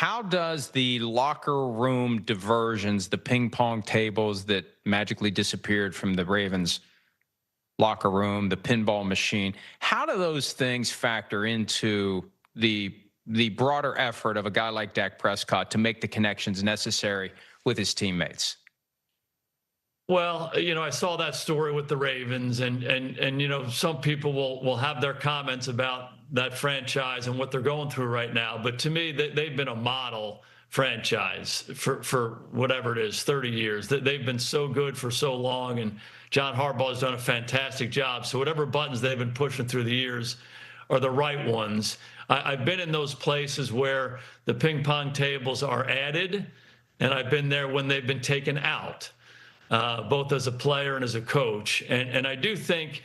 How does the locker room diversions, the ping pong tables that magically disappeared from the Ravens locker room, the pinball machine, how do those things factor into the broader effort of a guy like Dak Prescott to make the connections necessary with his teammates? Well, I saw that story with the Ravens, and some people will have their comments about that franchise and what they're going through right now. But to me, they've been a model franchise for whatever it is, 30 years. They've been so good for so long, and John Harbaugh has done a fantastic job. So whatever buttons they've been pushing through the years are the right ones. I've been in those places where the ping pong tables are added, and I've been there when they've been taken out. Both as a player and as a coach. And I do think,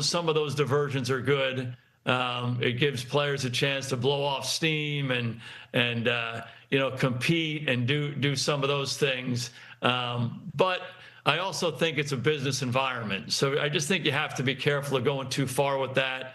some of those diversions are good. It gives players a chance to blow off steam and compete and do some of those things. But I also think it's a business environment. So I just think you have to be careful of going too far with that.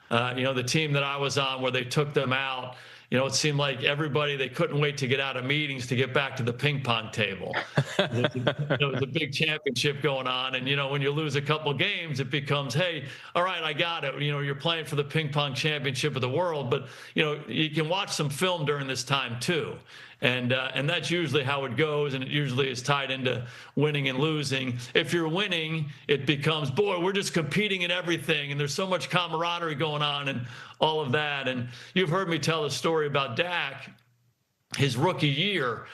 The team that I was on where they took them out, it seemed like everybody, they couldn't wait to get out of meetings to get back to the ping pong table. There was a big championship going on. And, when you lose a couple games, it becomes, hey, all right, I got it. You're playing for the ping pong championship of the world. But, you can watch some film during this time, too. And that's usually how it goes, and it usually is tied into winning and losing. If you're winning, it becomes, boy, we're just competing in everything, and there's so much camaraderie going on and all of that. And you've heard me tell the story about Dak, his rookie year.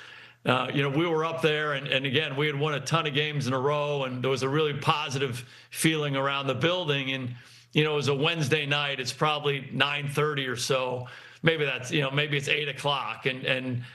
We were up there, and again, we had won a ton of games in a row, and there was a really positive feeling around the building. And, it was a Wednesday night. It's probably 9:30 or so. Maybe that's, maybe it's 8 o'clock. And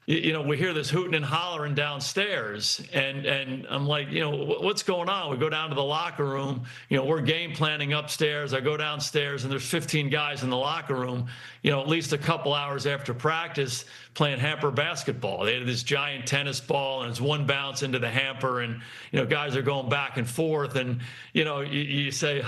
we hear this hooting and hollering downstairs, and I'm like, what's going on? We go down to the locker room, we're game planning upstairs. I go downstairs, and there's 15 guys in the locker room, at least a couple hours after practice, playing hamper basketball. They had this giant tennis ball, and it's one bounce into the hamper, and guys are going back and forth, and you say,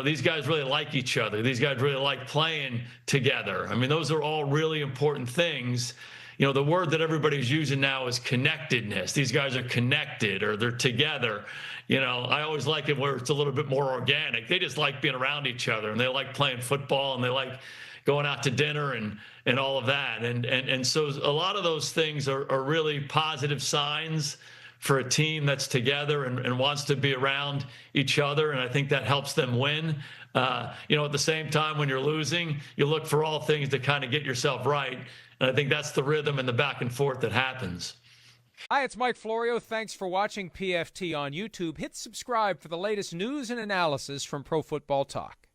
these guys really like each other. These guys really like playing together. I mean, those are all really important things. The word that everybody's using now is connectedness. These guys are connected, or they're together. I always like it where it's a little bit more organic. They just like being around each other, and they like playing football, and they like going out to dinner and all of that. And so a lot of those things are really positive signs for a team that's together and wants to be around each other. And I think that helps them win. At the same time, when you're losing, you look for all things to kind of get yourself right. And I think that's the rhythm and the back and forth that happens. Hi, it's Mike Florio. Thanks for watching PFT on YouTube. Hit subscribe for the latest news and analysis from Pro Football Talk.